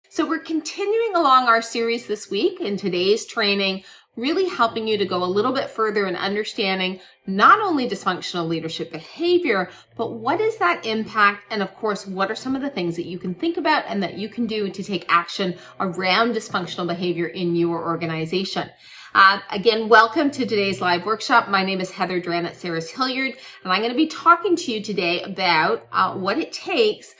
So we're continuing along our series this week in today's training, really helping you to go a little bit further in understanding not only dysfunctional leadership behavior, but what is that impact? And of course, what are some of the things that you can think about and that you can do to take action around dysfunctional behavior in your organization? Again, welcome to today's live workshop. My name is Heather Dranitsaris-Hilliard, and I'm going to be talking to you today about what it takes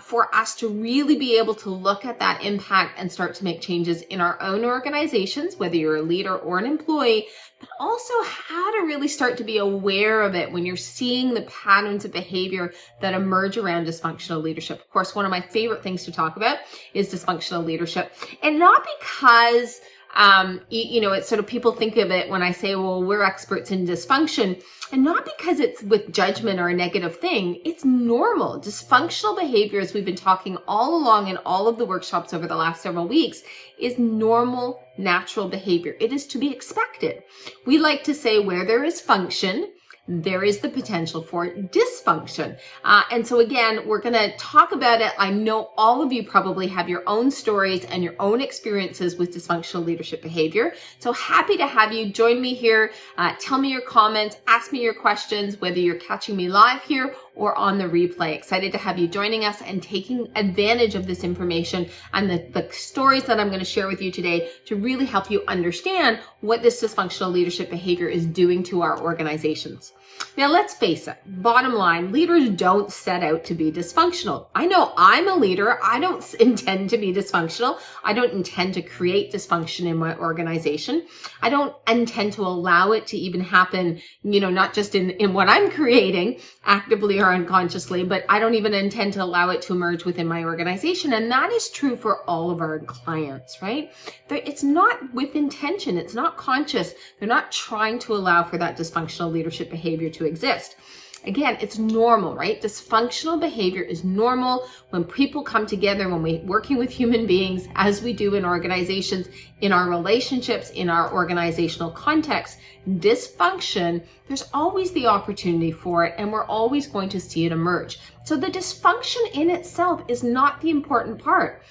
for us to really be able to look at that impact and start to make changes in our own organizations, whether you're a leader or an employee, but also how to really start to be aware of it when you're seeing the patterns of behavior that emerge around dysfunctional leadership. Of course, one of my favorite things to talk about is dysfunctional leadership, and not because it's sort of people think of it when I say, well, we're experts in dysfunction, and not because it's with judgment or a negative thing. It's normal. Dysfunctional behavior, as we've been talking all along in all of the workshops over the last several weeks, is normal, natural behavior. It is to be expected. We like to say where there is function, there is the potential for dysfunction. And so again, we're going to talk about it. I know all of you probably have your own stories and your own experiences with dysfunctional leadership behavior. So happy to have you join me here. Tell me your comments, ask me your questions, whether you're catching me live here or on the replay. Excited to have you joining us and taking advantage of this information and the stories that I'm going to share with you today to really help you understand what this dysfunctional leadership behavior is doing to our organizations. Now, let's face it, bottom line, leaders don't set out to be dysfunctional. I know I'm a leader. I don't intend to be dysfunctional. I don't intend to create dysfunction in my organization. I don't intend to allow it to even happen, not just in what I'm creating actively or unconsciously, but I don't even intend to allow it to emerge within my organization. And that is true for all of our clients, right? It's not with intention. It's not conscious. They're not trying to allow for that dysfunctional leadership behavior to exist. Again, it's normal, right? Dysfunctional behavior is normal when people come together, when we're working with human beings, as we do in organizations, in our relationships, in our organizational context. Dysfunction, there's always the opportunity for it, and we're always going to see it emerge. So the dysfunction in itself is not the important part.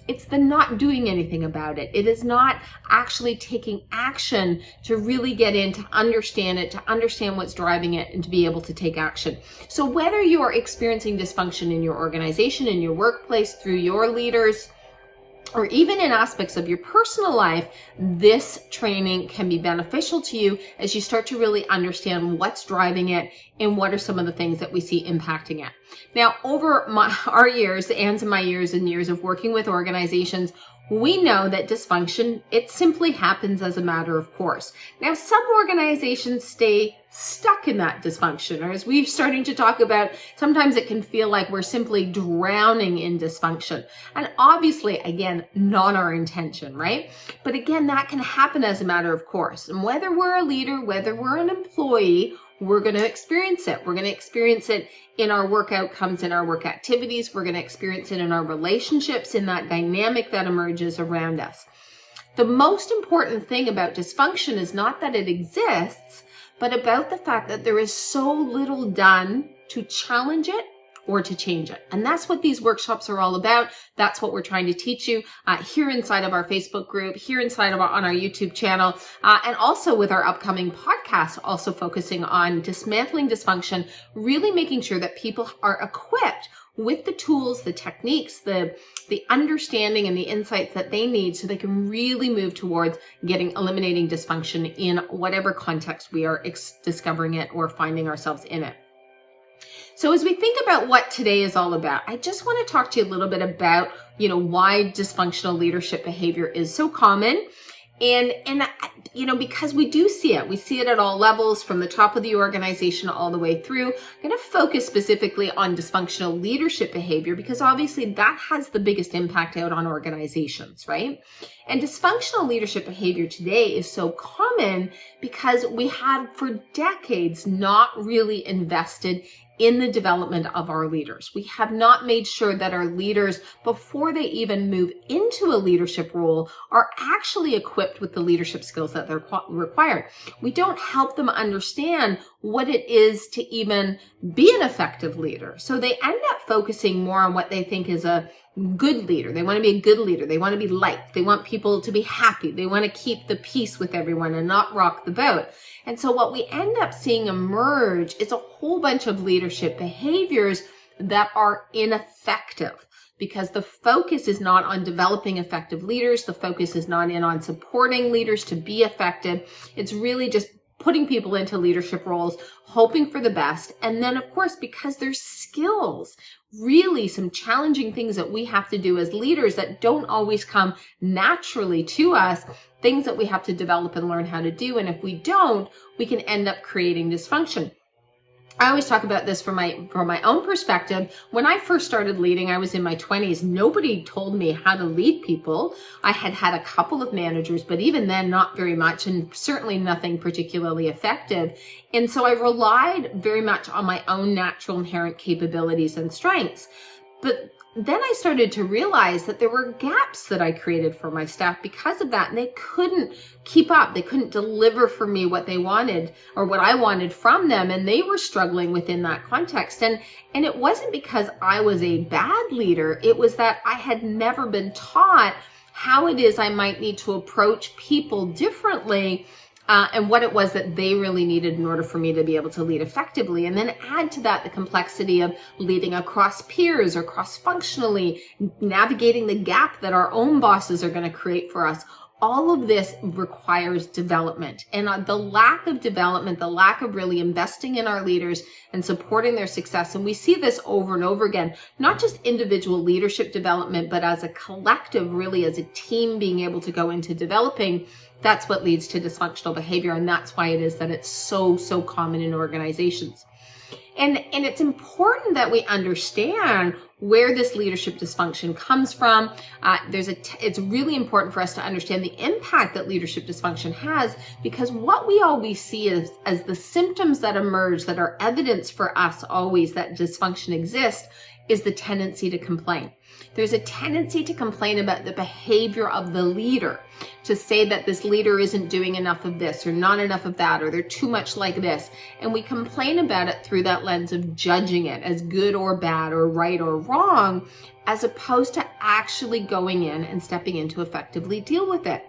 It's the not doing anything about it. It is not actually taking action to really get in, to understand it, to understand what's driving it, and to be able to take action. So whether you're experiencing dysfunction in your organization, in your workplace, through your leaders, or even in aspects of your personal life, this training can be beneficial to you as you start to really understand what's driving it and what are some of the things that we see impacting it. Now, over our years, Anne's and my years and years of working with organizations, we know that dysfunction, it simply happens as a matter of course. Now, some organizations stay stuck in that dysfunction, or as we're starting to talk about, sometimes it can feel like we're simply drowning in dysfunction. And obviously, again, not our intention, right? But again, that can happen as a matter of course. And whether we're a leader, whether we're an employee, we're going to experience it. We're going to experience it in our work outcomes, in our work activities. We're going to experience it in our relationships, in that dynamic that emerges around us. The most important thing about dysfunction is not that it exists, but about the fact that there is so little done to challenge it or to change it. And that's what these workshops are all about. That's what we're trying to teach you here inside of our Facebook group, here inside of on our YouTube channel, and also with our upcoming podcast, also focusing on dismantling dysfunction, really making sure that people are equipped with the tools, the techniques, the understanding and the insights that they need so they can really move towards eliminating dysfunction in whatever context we are discovering it or finding ourselves in it. So as we think about what today is all about, I just want to talk to you a little bit about, why dysfunctional leadership behavior is so common. And because we do see it. We see it at all levels, from the top of the organization all the way through. I'm going to focus specifically on dysfunctional leadership behavior because obviously that has the biggest impact out on organizations, right? And dysfunctional leadership behavior today is so common because we have for decades not really invested in the development of our leaders. We have not made sure that our leaders, before they even move into a leadership role, are actually equipped with the leadership skills that they're required. We don't help them understand what it is to even be an effective leader. So they end up focusing more on what they think is a good leader. They want to be a good leader. They want to be liked. They want people to be happy. They want to keep the peace with everyone and not rock the boat. And so what we end up seeing emerge is a whole bunch of leadership behaviors that are ineffective, because the focus is not on developing effective leaders. The focus is not on supporting leaders to be effective. It's really just putting people into leadership roles, hoping for the best. And then, of course, because there's skills, really some challenging things that we have to do as leaders that don't always come naturally to us, things that we have to develop and learn how to do. And if we don't, we can end up creating dysfunction. I always talk about this from my own perspective. When I first started leading, I was in my 20s. Nobody told me how to lead people. I had had a couple of managers, but even then, not very much, and certainly nothing particularly effective. And so I relied very much on my own natural inherent capabilities and strengths. But then I started to realize that there were gaps that I created for my staff because of that, and they couldn't keep up. They couldn't deliver for me what they wanted or what I wanted from them, and they were struggling within that context. And it wasn't because I was a bad leader. It was that I had never been taught how it is I might need to approach people differently, and what it was that they really needed in order for me to be able to lead effectively. And then add to that the complexity of leading across peers or cross-functionally, navigating the gap that our own bosses are going to create for us. All of this requires development. And the lack of development, the lack of really investing in our leaders and supporting their success, and we see this over and over again, not just individual leadership development, but as a collective, really as a team being able to go into developing, that's what leads to dysfunctional behavior. And that's why it is that it's so common in organizations. And it's important that we understand where this leadership dysfunction comes from. It's really important for us to understand the impact that leadership dysfunction has, because what we always see as the symptoms that emerge that are evidence for us always that dysfunction exists is the tendency to complain. There's a tendency to complain about the behavior of the leader, to say that this leader isn't doing enough of this or not enough of that, or they're too much like this. And we complain about it through that lens of judging it as good or bad or right or wrong, as opposed to actually going in and stepping in to effectively deal with it.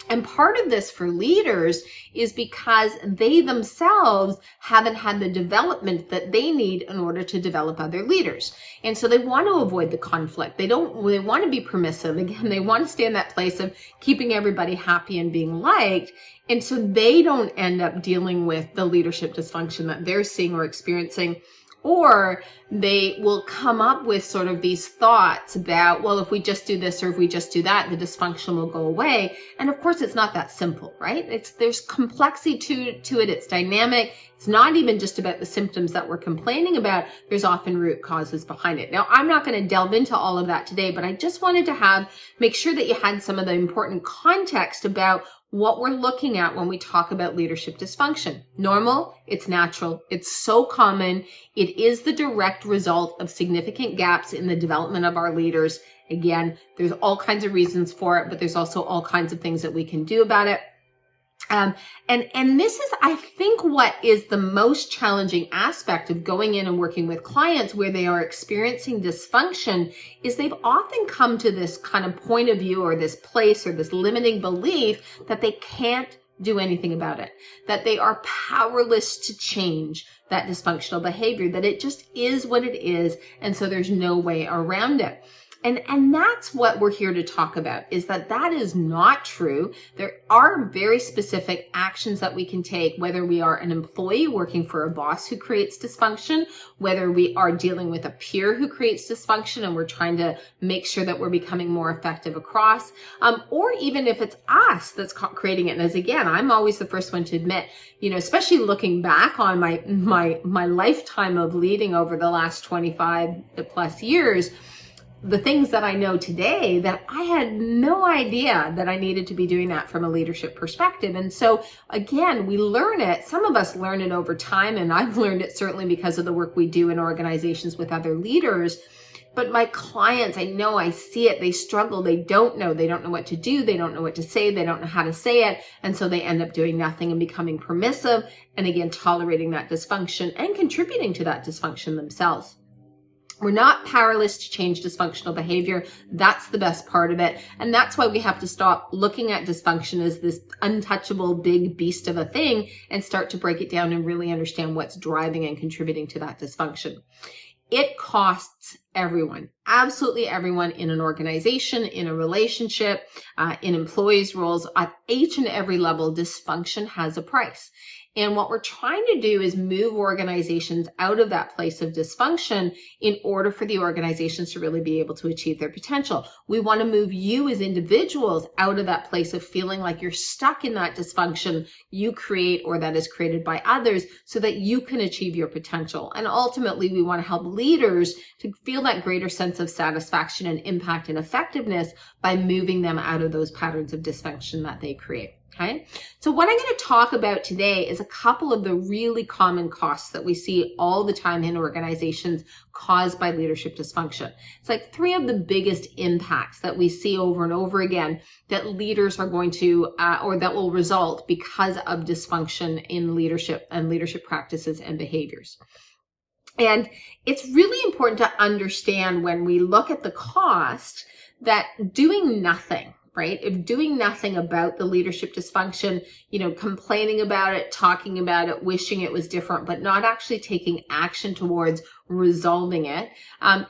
And part of this for leaders is because they themselves haven't had the development that they need in order to develop other leaders. And so they want to avoid the conflict. They want to be permissive. Again, they want to stay in that place of keeping everybody happy and being liked. And so they don't end up dealing with the leadership dysfunction that they're seeing or experiencing. Or they will come up with sort of these thoughts about, well, if we just do this or if we just do that, the dysfunction will go away. And of course, it's not that simple, right? There's complexity to it. It's dynamic. It's not even just about the symptoms that we're complaining about. There's often root causes behind it. Now, I'm not going to delve into all of that today, but I just wanted to make sure that you had some of the important context about what we're looking at when we talk about leadership dysfunction. Normal, it's natural, it's so common. It is the direct result of significant gaps in the development of our leaders. Again, there's all kinds of reasons for it, but there's also all kinds of things that we can do about it. And this is, I think, what is the most challenging aspect of going in and working with clients where they are experiencing dysfunction, is they've often come to this kind of point of view or this place or this limiting belief that they can't do anything about it, that they are powerless to change that dysfunctional behavior, that it just is what it is, and so there's no way around it. And that's what we're here to talk about, is that is not true. There are very specific actions that we can take, whether we are an employee working for a boss who creates dysfunction, whether we are dealing with a peer who creates dysfunction and we're trying to make sure that we're becoming more effective across, or even if it's us that's creating it. And as again, I'm always the first one to admit, especially looking back on my lifetime of leading over the last 25 plus years, the things that I know today that I had no idea that I needed to be doing that from a leadership perspective. And so again, we learn it. Some of us learn it over time, and I've learned it certainly because of the work we do in organizations with other leaders, but my clients, I know, I see it, they struggle, they don't know what to do, they don't know what to say, they don't know how to say it, and so they end up doing nothing and becoming permissive, and again, tolerating that dysfunction and contributing to that dysfunction themselves. We're not powerless to change dysfunctional behavior. That's the best part of it. And that's why we have to stop looking at dysfunction as this untouchable big beast of a thing and start to break it down and really understand what's driving and contributing to that dysfunction. It costs everyone, absolutely everyone in an organization, in a relationship, in employees' roles, at each and every level, dysfunction has a price. And what we're trying to do is move organizations out of that place of dysfunction in order for the organizations to really be able to achieve their potential. We want to move you as individuals out of that place of feeling like you're stuck in that dysfunction you create or that is created by others so that you can achieve your potential. And ultimately, we want to help leaders to feel that greater sense of satisfaction and impact and effectiveness by moving them out of those patterns of dysfunction that they create. Okay, so what I'm going to talk about today is a couple of the really common costs that we see all the time in organizations caused by leadership dysfunction. It's like 3 of the biggest impacts that we see over and over again that leaders are going to, or that will result because of dysfunction in leadership and leadership practices and behaviors. And it's really important to understand when we look at the cost that doing nothing, right? If doing nothing about the leadership dysfunction, complaining about it, talking about it, wishing it was different, but not actually taking action towards resolving it,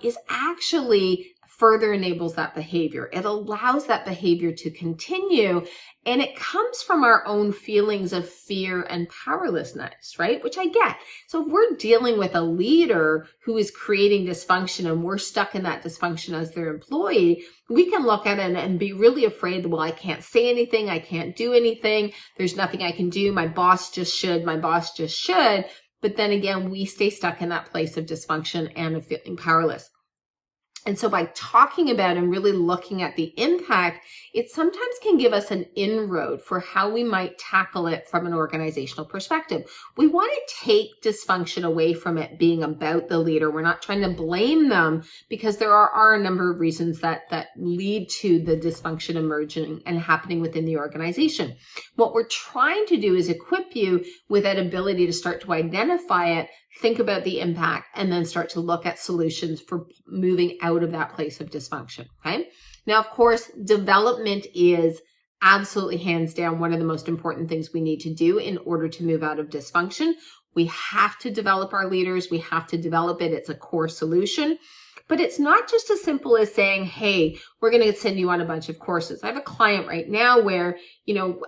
is actually further enables that behavior. It allows that behavior to continue, and it comes from our own feelings of fear and powerlessness, right? Which I get. So if we're dealing with a leader who is creating dysfunction and we're stuck in that dysfunction as their employee, we can look at it and be really afraid that, well, I can't say anything, I can't do anything, there's nothing I can do, my boss just should. But then again, we stay stuck in that place of dysfunction and of feeling powerless. And so by talking about and really looking at the impact, it sometimes can give us an inroad for how we might tackle it from an organizational perspective. We want to take dysfunction away from it being about the leader. We're not trying to blame them because there are a number of reasons that lead to the dysfunction emerging and happening within the organization. What we're trying to do is equip you with that ability to start to identify it, think about the impact, and then start to look at solutions for moving out of that place of dysfunction. Okay. Now, of course, development is absolutely hands down one of the most important things we need to do in order to move out of dysfunction. We have to develop our leaders. We have to develop it. It's a core solution. But it's not just as simple as saying, hey, we're going to send you on a bunch of courses. I have a client right now where,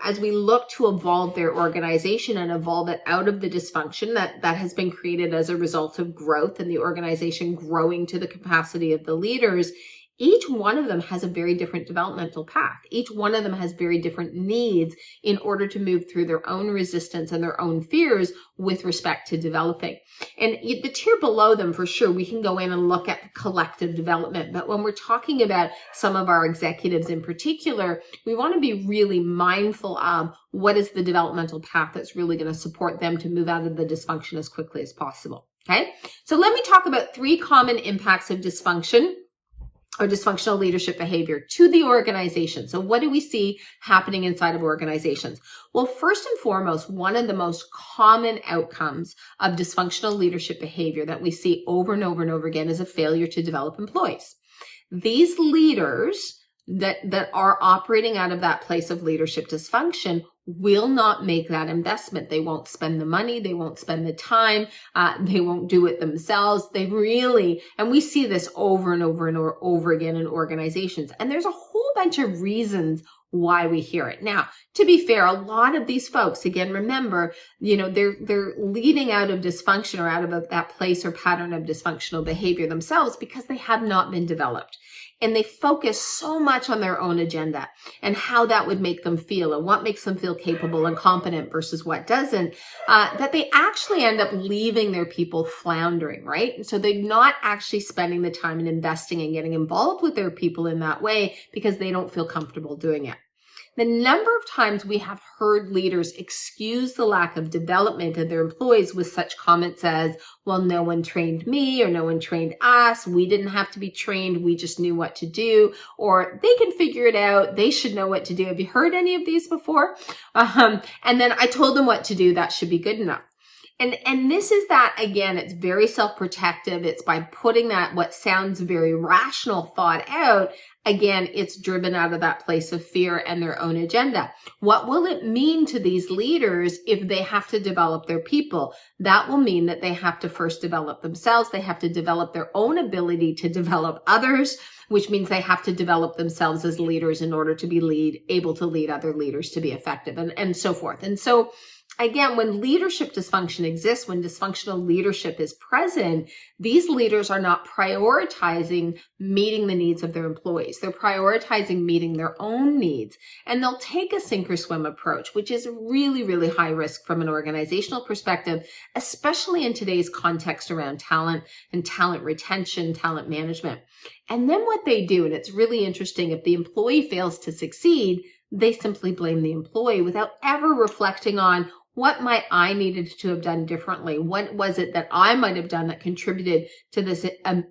as we look to evolve their organization and evolve it out of the dysfunction that has been created as a result of growth and the organization growing to the capacity of the leaders, each one of them has a very different developmental path. Each one of them has very different needs in order to move through their own resistance and their own fears with respect to developing. And the tier below them, for sure, we can go in and look at collective development. But when we're talking about some of our executives in particular, we want to be really mindful of what is the developmental path that's really going to support them to move out of the dysfunction as quickly as possible. Okay, so let me talk about 3 common impacts of dysfunction or dysfunctional leadership behavior to the organization. So what do we see happening inside of organizations? Well, first and foremost, one of the most common outcomes of dysfunctional leadership behavior that we see over and over and over again is a failure to develop employees. These leaders that are operating out of that place of leadership dysfunction will not make that investment. They won't spend the money. They won't spend the time. They won't do it themselves. And we see this over and over and over again in organizations. And there's a whole bunch of reasons why we hear it. Now, to be fair, a lot of these folks, again, remember, they're leading out of dysfunction or out of that place or pattern of dysfunctional behavior themselves because they have not been developed. And they focus so much on their own agenda and how that would make them feel and what makes them feel capable and competent versus what doesn't, that they actually end up leaving their people floundering, right? And so they're not actually spending the time and investing and getting involved with their people in that way because they don't feel comfortable doing it. The number of times we have heard leaders excuse the lack of development of their employees with such comments as, well, no one trained me, or no one trained us. We didn't have to be trained. We just knew what to do, or they can figure it out. They should know what to do. Have you heard any of these before? And then I told them what to do. That should be good enough. And this is that, again, it's very self-protective. It's by putting that, what sounds very rational thought out. Again, it's driven out of that place of fear and their own agenda. What will it mean to these leaders if they have to develop their people? That will mean that they have to first develop themselves. They have to develop their own ability to develop others, which means they have to develop themselves as leaders in order to be able to lead other leaders to be effective, and so forth. And so, again, when leadership dysfunction exists, when dysfunctional leadership is present, these leaders are not prioritizing meeting the needs of their employees. They're prioritizing meeting their own needs. And they'll take a sink or swim approach, which is really, really high risk from an organizational perspective, especially in today's context around talent and talent retention, talent management. And then what they do, and it's really interesting, if the employee fails to succeed, they simply blame the employee without ever reflecting on, what might I needed to have done differently? What was it that I might have done that contributed to this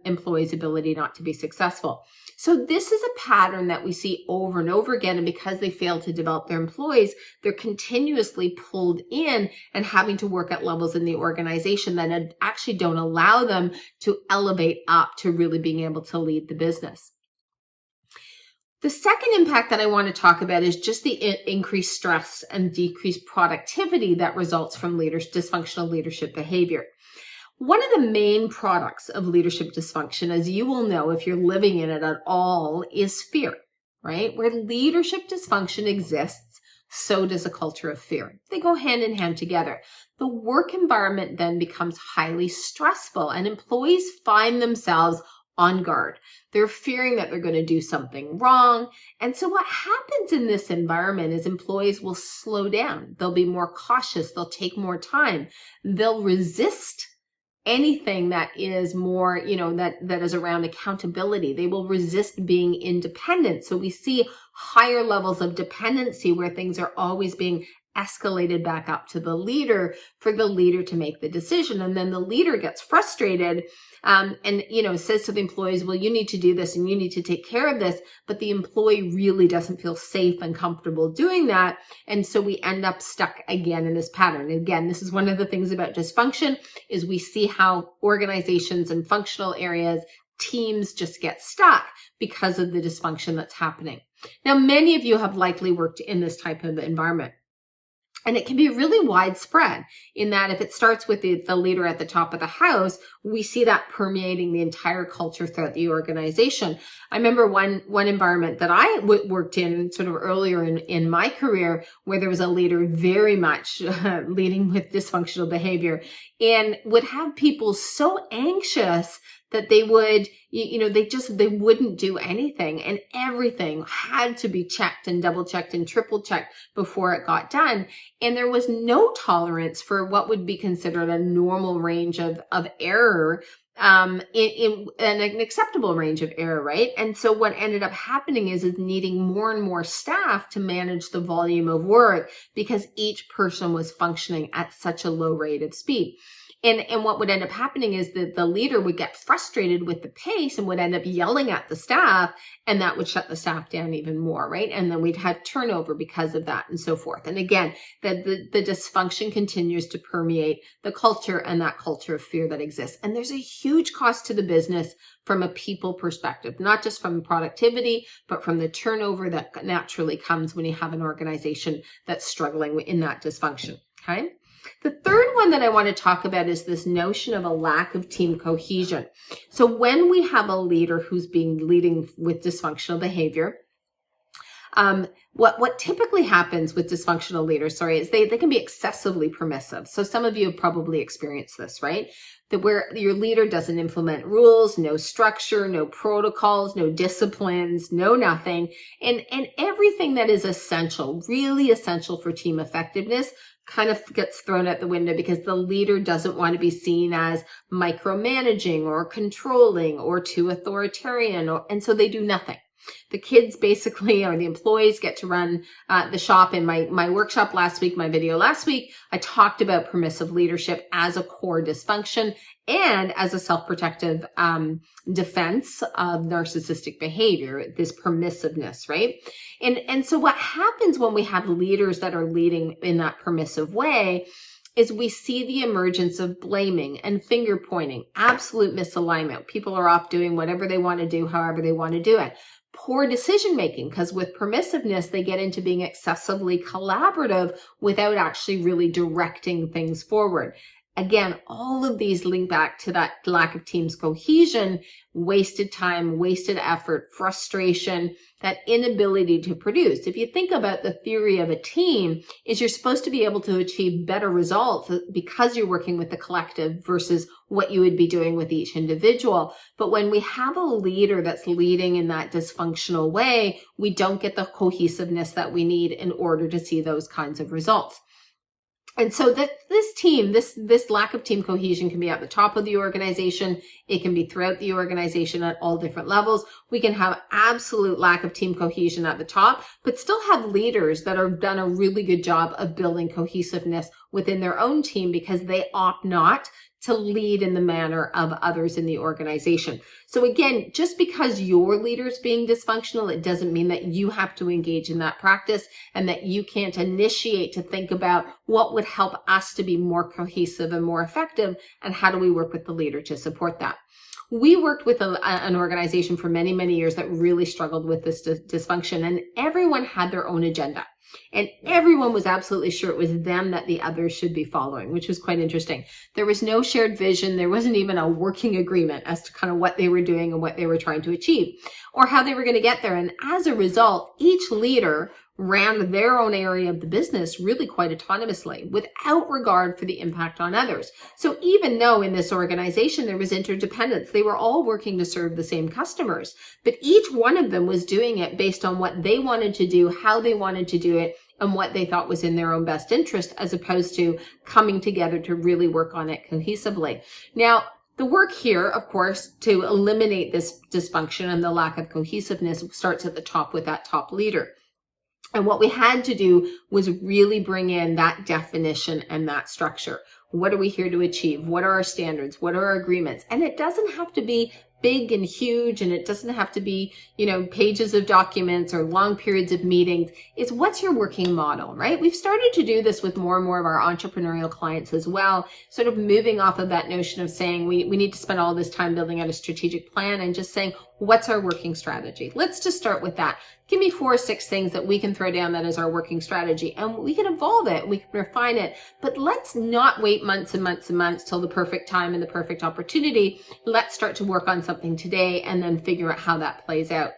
employee's ability not to be successful? So this is a pattern that we see over and over again. And because they fail to develop their employees, they're continuously pulled in and having to work at levels in the organization that actually don't allow them to elevate up to really being able to lead the business. The second impact that I want to talk about is just the increased stress and decreased productivity that results from dysfunctional leadership behavior. One of the main products of leadership dysfunction, as you will know if you're living in it at all, is fear, right? Where leadership dysfunction exists, so does a culture of fear. They go hand in hand together. The work environment then becomes highly stressful, and employees find themselves on guard. They're fearing that they're going to do something wrong. And so what happens in this environment is employees will slow down. They'll be more cautious. They'll take more time. They'll resist anything that is more, that is around accountability. They will resist being independent. So we see higher levels of dependency where things are always being escalated back up to the leader for the leader to make the decision. And then the leader gets frustrated and says to the employees, well, you need to do this and you need to take care of this. But the employee really doesn't feel safe and comfortable doing that. And so we end up stuck again in this pattern. And again, this is one of the things about dysfunction is we see how organizations and functional areas, teams just get stuck because of the dysfunction that's happening. Now, many of you have likely worked in this type of environment. And it can be really widespread in that if it starts with the leader at the top of the house, we see that permeating the entire culture throughout the organization. I remember one environment that I worked in sort of earlier in my career where there was a leader very much leading with dysfunctional behavior and would have people so anxious that they would, they wouldn't do anything, and everything had to be checked and double checked and triple checked before it got done. And there was no tolerance for what would be considered a normal range of error, in an acceptable range of error, right? And so what ended up happening is needing more and more staff to manage the volume of work because each person was functioning at such a low rate of speed. And what would end up happening is that the leader would get frustrated with the pace and would end up yelling at the staff, and that would shut the staff down even more, right? And then we'd have turnover because of that and so forth. And again, the dysfunction continues to permeate the culture and that culture of fear that exists. And there's a huge cost to the business from a people perspective, not just from productivity, but from the turnover that naturally comes when you have an organization that's struggling in that dysfunction, okay? The third one that I want to talk about is this notion of a lack of team cohesion. So when we have a leader who's leading with dysfunctional behavior, what typically happens with dysfunctional leaders, is they can be excessively permissive. So some of you have probably experienced this, right? That where your leader doesn't implement rules, no structure, no protocols, no disciplines, no nothing. And everything that is essential, really essential for team effectiveness kind of gets thrown out the window because the leader doesn't want to be seen as micromanaging or controlling or too authoritarian, and so they do nothing. The kids basically, or the employees, get to run the shop. In my workshop last week, my video last week, I talked about permissive leadership as a core dysfunction and as a self-protective defense of narcissistic behavior, this permissiveness, right? And so what happens when we have leaders that are leading in that permissive way is we see the emergence of blaming and finger pointing, absolute misalignment. People are off doing whatever they want to do, however they want to do it. Poor decision making, because with permissiveness, they get into being excessively collaborative without actually really directing things forward. Again, all of these link back to that lack of team's cohesion, wasted time, wasted effort, frustration, that inability to produce. If you think about the theory of a team, is you're supposed to be able to achieve better results because you're working with the collective versus what you would be doing with each individual. But when we have a leader that's leading in that dysfunctional way, we don't get the cohesiveness that we need in order to see those kinds of results. And so that this lack of team cohesion can be at the top of the organization. It can be throughout the organization at all different levels. We can have absolute lack of team cohesion at the top, but still have leaders that have done a really good job of building cohesiveness within their own team because they opt not to lead in the manner of others in the organization. So again, just because your leader's being dysfunctional, it doesn't mean that you have to engage in that practice and that you can't initiate to think about what would help us to be more cohesive and more effective, and how do we work with the leader to support that. We worked with an organization for many, many years that really struggled with this dysfunction, and everyone had their own agenda. And everyone was absolutely sure it was them that the others should be following, which was quite interesting. There was no shared vision. There wasn't even a working agreement as to kind of what they were doing and what they were trying to achieve or how they were going to get there. And as a result, each leader ran their own area of the business really quite autonomously without regard for the impact on others. So even though in this organization there was interdependence, they were all working to serve the same customers, but each one of them was doing it based on what they wanted to do, how they wanted to do it, and what they thought was in their own best interest, as opposed to coming together to really work on it cohesively. Now, the work here, of course, to eliminate this dysfunction and the lack of cohesiveness starts at the top with that top leader. And what we had to do was really bring in that definition and that structure. What are we here to achieve? What are our standards? What are our agreements? And it doesn't have to be big and huge, and it doesn't have to be, pages of documents or long periods of meetings. It's what's your working model, right? We've started to do this with more and more of our entrepreneurial clients as well, sort of moving off of that notion of saying we need to spend all this time building out a strategic plan and just saying, what's our working strategy? Let's just start with that. Give me 4 or 6 things that we can throw down that is our working strategy, and we can evolve it, we can refine it, but let's not wait months and months and months till the perfect time and the perfect opportunity. Let's start to work on something today and then figure out how that plays out.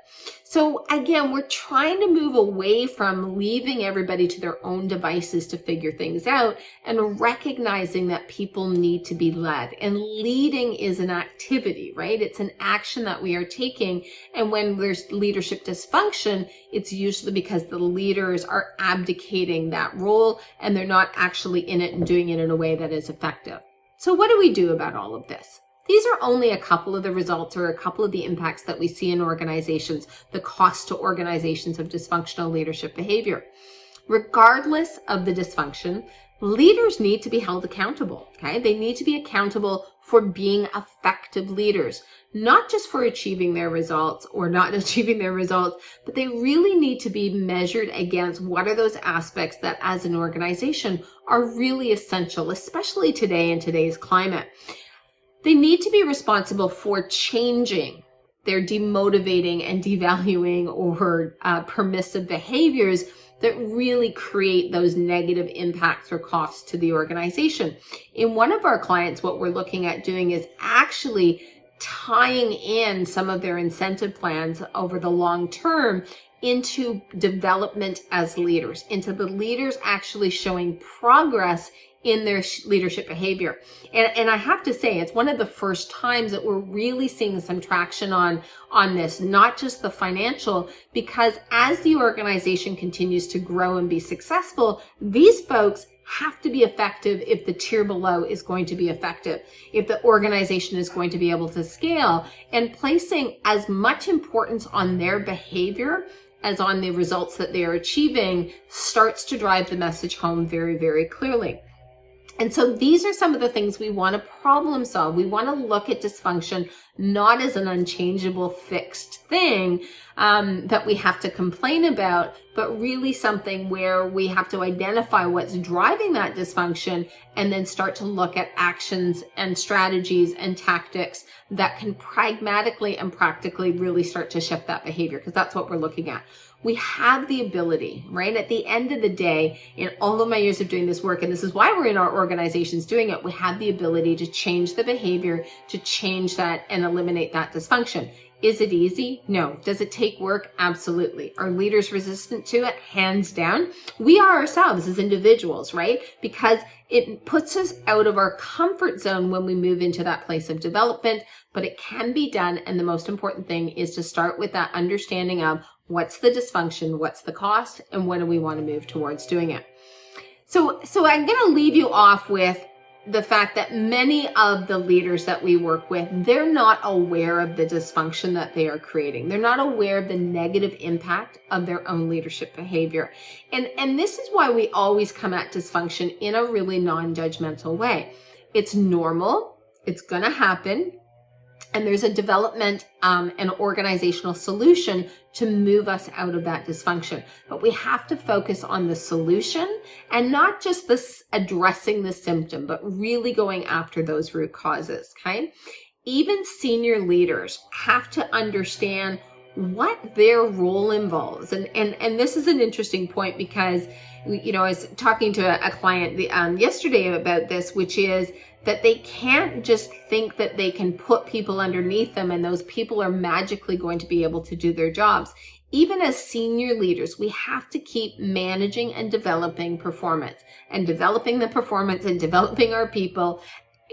So again, we're trying to move away from leaving everybody to their own devices to figure things out and recognizing that people need to be led. And leading is an activity, right? It's an action that we are taking. And when there's leadership dysfunction, it's usually because the leaders are abdicating that role and they're not actually in it and doing it in a way that is effective. So what do we do about all of this? These are only a couple of the results or a couple of the impacts that we see in organizations, the cost to organizations of dysfunctional leadership behavior. Regardless of the dysfunction, leaders need to be held accountable, okay? They need to be accountable for being effective leaders, not just for achieving their results or not achieving their results, but they really need to be measured against what are those aspects that as an organization are really essential, especially today in today's climate. They need to be responsible for changing their demotivating and devaluing or permissive behaviors that really create those negative impacts or costs to the organization. In one of our clients, what we're looking at doing is actually tying in some of their incentive plans over the long term into development as leaders, into the leaders actually showing progress in their leadership behavior. And I have to say, it's one of the first times that we're really seeing some traction on this, not just the financial, because as the organization continues to grow and be successful, these folks have to be effective if the tier below is going to be effective, if the organization is going to be able to scale, and placing as much importance on their behavior as on the results that they are achieving starts to drive the message home very, very clearly. And so these are some of the things we want to problem solve. We want to look at dysfunction not as an unchangeable fixed thing that we have to complain about, but really something where we have to identify what's driving that dysfunction and then start to look at actions and strategies and tactics that can pragmatically and practically really start to shift that behavior, because that's what we're looking at. We have the ability, right? At the end of the day, in all of my years of doing this work, and this is why we're in our organizations doing it, we have the ability to change the behavior, to change that and eliminate that dysfunction. Is it easy? No. Does it take work? Absolutely. Are leaders resistant to it? Hands down. We are ourselves as individuals, right? Because it puts us out of our comfort zone when we move into that place of development, but it can be done. And the most important thing is to start with that understanding of what's the dysfunction, what's the cost, and when do we want to move towards doing it. So I'm going to leave you off with the fact that many of the leaders that we work with, they're not aware of the dysfunction that they are creating. They're not aware of the negative impact of their own leadership behavior. And this is why we always come at dysfunction in a really non-judgmental way. It's normal. It's going to happen. And there's a development and organizational solution to move us out of that dysfunction. But we have to focus on the solution and not just this addressing the symptom, but really going after those root causes, okay? Even senior leaders have to understand what their role involves. And this is an interesting point because, I was talking to a client yesterday about this, which is that they can't just think that they can put people underneath them and those people are magically going to be able to do their jobs. Even as senior leaders, we have to keep managing and developing performance and developing the performance and developing our people.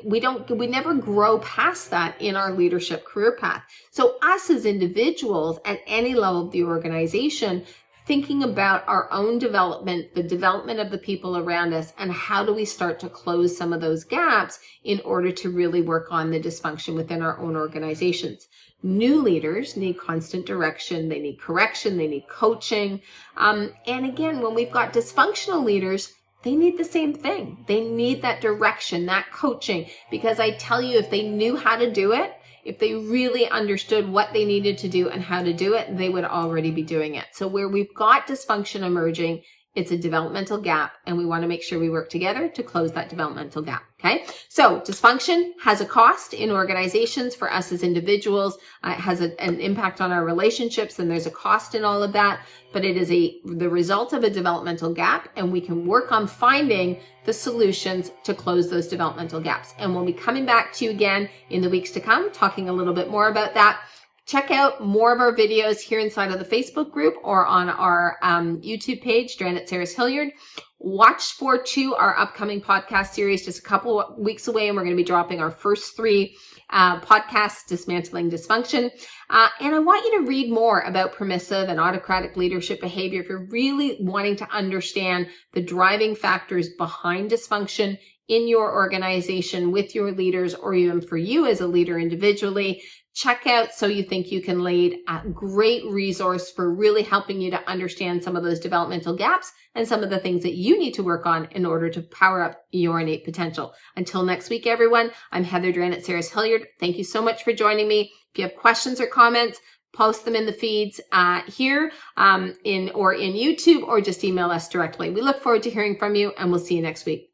We never grow past that in our leadership career path. So us as individuals at any level of the organization, thinking about our own development, the development of the people around us, and how do we start to close some of those gaps in order to really work on the dysfunction within our own organizations. New leaders need constant direction, they need correction, they need coaching. And again, when we've got dysfunctional leaders, they need the same thing. They need that direction, that coaching, because I tell you, if they knew how to do it, if they really understood what they needed to do and how to do it, they would already be doing it. So where we've got dysfunction emerging, it's a developmental gap, and we want to make sure we work together to close that developmental gap, okay? So dysfunction has a cost in organizations for us as individuals. It has an impact on our relationships, and there's a cost in all of that, but it is the result of a developmental gap, and we can work on finding the solutions to close those developmental gaps. And we'll be coming back to you again in the weeks to come, talking a little bit more about that. Check out more of our videos here inside of the Facebook group or on our YouTube page, Dranitsaris-Hilliard. Watch for our upcoming podcast series just a couple of weeks away, and we're going to be dropping our first 3 podcasts, Dismantling Dysfunction. And I want you to read more about permissive and autocratic leadership behavior if you're really wanting to understand the driving factors behind dysfunction in your organization with your leaders, or even for you as a leader individually. Check out So You Think You Can Lead, a great resource for really helping you to understand some of those developmental gaps and some of the things that you need to work on in order to power up your innate potential. Until next week, everyone, I'm Heather Dranitsaris-Hilliard. Thank you so much for joining me. If you have questions or comments, post them in the feeds here in YouTube, or just email us directly. We look forward to hearing from you, and we'll see you next week.